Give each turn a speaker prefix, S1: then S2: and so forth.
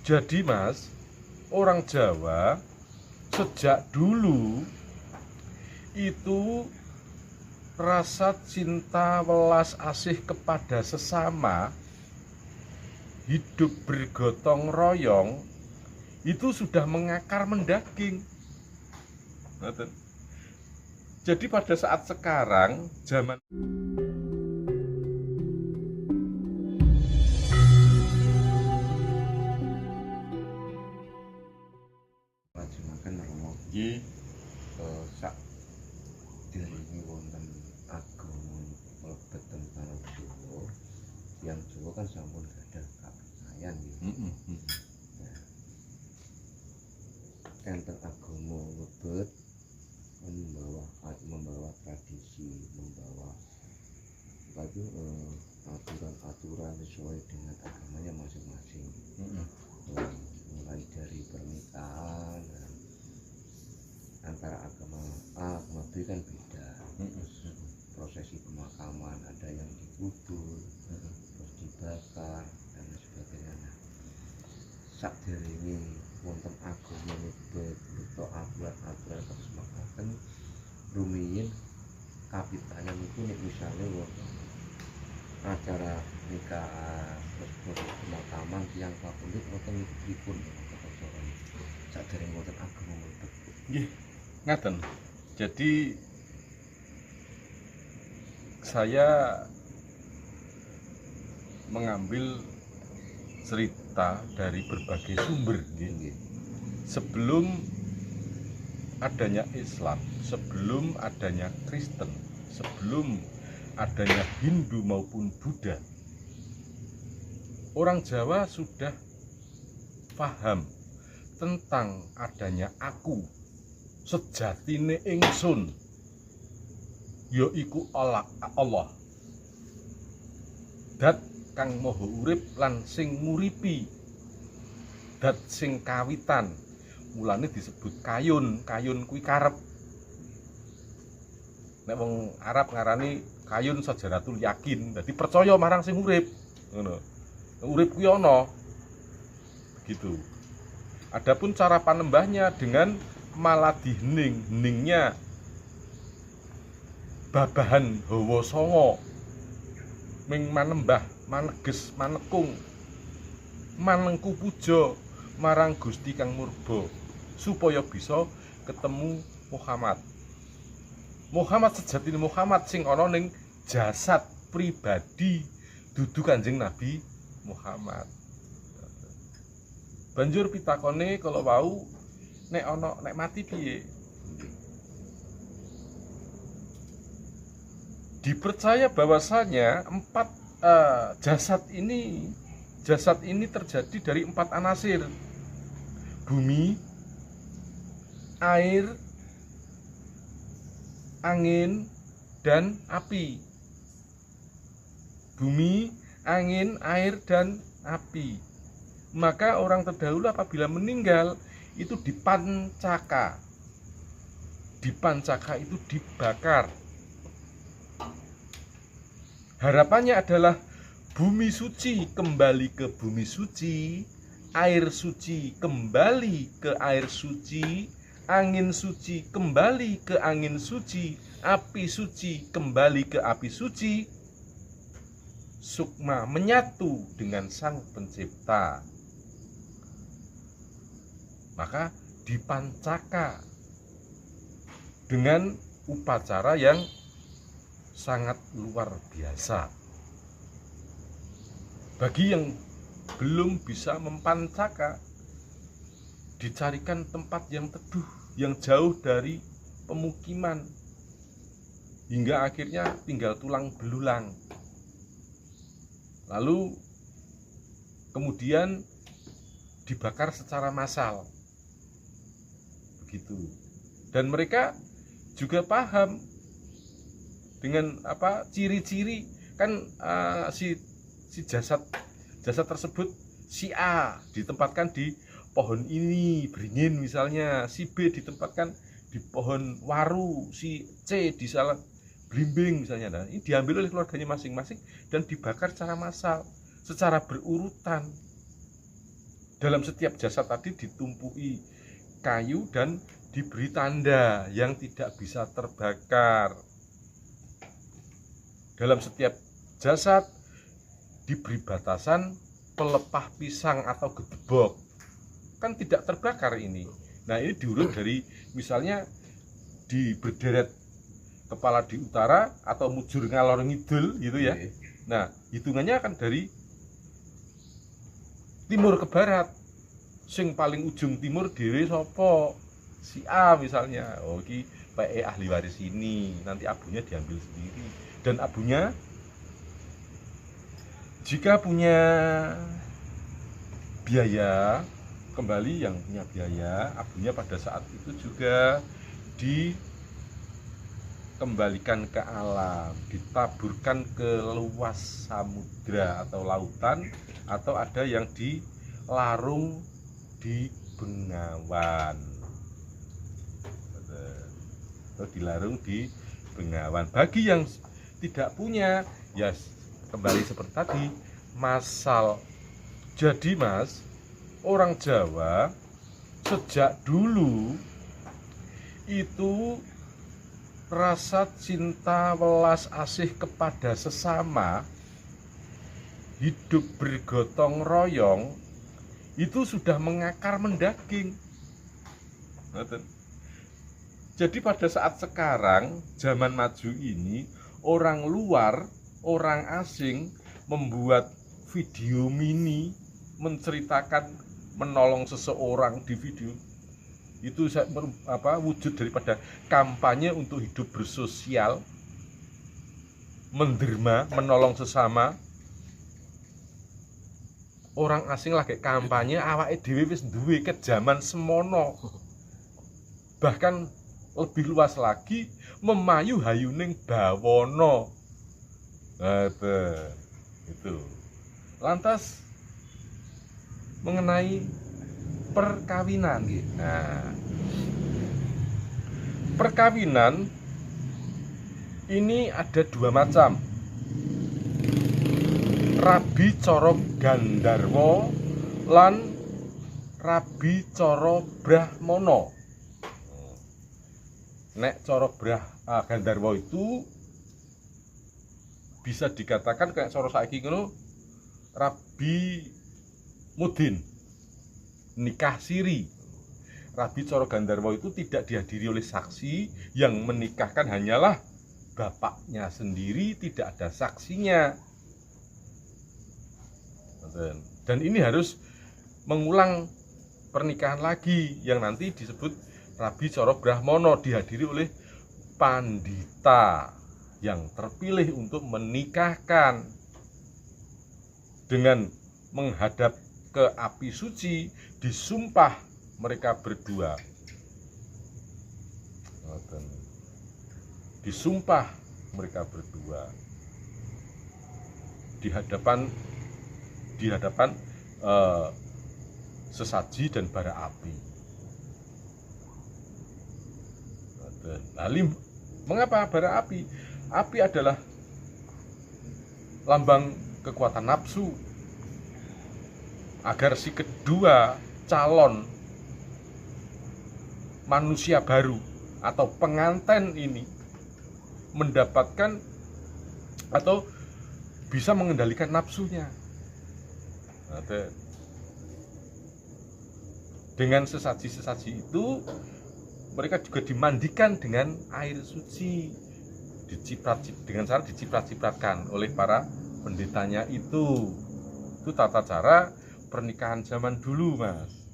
S1: Jadi Mas, orang Jawa sejak dulu itu rasa cinta welas asih kepada sesama, hidup bergotong royong itu sudah mengakar mendaging. Jadi pada saat sekarang zaman
S2: lajengaken rumogi sak diringi wonten agama mlebet teng tanah Jawa. Yang Jawa kan sampun gadah kapercayan nggih. Enten agama mlebet membawa tradisi, membawa aturan-aturan sesuai dengan agamanya masing-masing. Mulai dari pernikahan antara agama A sama B kan beda. Prosesi pemakaman ada yang dikubur, terus dibakar dan sebagainya. Nah, sakderenge wonten agama mlebet beto aturan-aturan terus makaten rumiyin kapitanan niku nek misale wonten acara nikah terus pemakaman tiyang kapundhut wonten pripun kata cara sakderenge wonten agama mlebet.
S1: nggih ngaten. Jadi saya mengambil cerita dari berbagai sumber nggih. Sebelum adanya Islam, sebelum adanya Kristen, sebelum adanya Hindu maupun Buddha, orang Jawa sudah paham tentang adanya aku, sejatine ingsun yaiku Allah, dat kang maha urip lan sing nguripi, dat sing kawitan. Mulane disebut kayun. Kayun kuwi karep. Nek wong Arab ngarani kayun sajaratul yakin, dadi percaya marang sing urip, ngono. Urip kuwi ana. Begitu. Adapun cara panembahnya dengan maladi hening, heningnya babahan hawa sanga, ming manembah, maneges, manekung, manengku puja marang Gusti Kang Murba supaya bisa ketemu Muhammad. Muhammad sejatine Muhammad sing ana ning jasad pribadi dudu Kanjeng Nabi Muhammad. Banjur pitakone kalau wau nek mati piye? Dipercaya bahwasanya jasad ini terjadi dari 4 anasir: bumi, air, angin, dan api. Bumi, angin, air, dan api. Maka orang terdahulu apabila meninggal itu dipancaka. Dipancaka itu dibakar. Harapannya adalah bumi suci kembali ke bumi suci, air suci kembali ke air suci, angin suci kembali ke angin suci, api suci kembali ke api suci, sukma menyatu dengan Sang Pencipta. Maka dipancaka dengan upacara yang sangat luar biasa. Bagi yang belum bisa mempancaka, dicarikan tempat yang teduh, yang jauh dari pemukiman, hingga akhirnya tinggal tulang belulang. Lalu kemudian dibakar secara massal. Begitu. Dan mereka juga paham dengan ciri-ciri kan si jasad tersebut, si A ditempatkan di pohon ini beringin misalnya, si B ditempatkan di pohon waru, si C di salah blimbing misalnya. Nah, ini diambil oleh keluarganya masing-masing dan dibakar secara massal, secara berurutan. dalam setiap jasad tadi ditumpui kayu dan diberi tanda yang tidak bisa terbakar. Dalam setiap jasad diberi batasan pelepah pisang atau gedebok, kan tidak terbakar ini. Nah, ini diurut dari misalnya di berderet kepala di utara atau mujur ngalor ngidul gitu ya. Nah, hitungannya akan dari timur ke barat. Sing paling ujung timur dhewe sapa? Si A misalnya. Oh, iki PE ahli waris ini, nanti abunya diambil sendiri. Dan abunya jika punya biaya, kembali yang punya biaya, abunya pada saat itu juga dikembalikan ke alam, ditaburkan ke luas samudra atau lautan, atau ada yang dilarung di Bengawan, atau dilarung di Bengawan. Bagi yang tidak punya, ya kembali seperti tadi, masal. Jadi Mas, orang Jawa sejak dulu itu rasa cinta welas asih kepada sesama, hidup bergotong royong, itu sudah mengakar mendaging. Jadi pada saat sekarang, zaman maju ini, orang luar, orang asing membuat video mini menceritakan menolong seseorang di video itu wujud daripada kampanye untuk hidup bersosial, menderma, menolong sesama. Orang asing lagi kampanye, awake dhewe wis duwe kejaman semono. Bahkan lebih luas lagi, memayu hayuning bawana. Itu. Lantas mengenai perkawinan. Nah, perkawinan ini ada dua macam. Rabi Coro Gandarwa lan Rabi Coro Brahmana. Nek Coro Gandarwa itu bisa dikatakan kayak Coro saiki ngono, Rabi Mudin, nikah siri. Rabi Coro Gandarwa itu tidak dihadiri oleh saksi, yang menikahkan hanyalah bapaknya sendiri, tidak ada saksinya. Dan ini harus mengulang pernikahan lagi yang nanti disebut Rabi Coro Brahmana, dihadiri oleh pandita yang terpilih untuk menikahkan dengan menghadap ke api suci, disumpah mereka berdua. Disumpah mereka berdua di hadapan sesaji dan bara api. Lalu mengapa bara api? Api adalah lambang kekuatan nafsu. Agar si kedua calon manusia baru atau pengantin ini mendapatkan atau bisa mengendalikan nafsunya. Dengan sesaji-sesaji itu mereka juga dimandikan dengan air suci, dengan cara diciprat-cipratkan oleh para pendetanya itu. Itu tata cara pernikahan zaman dulu, Mas.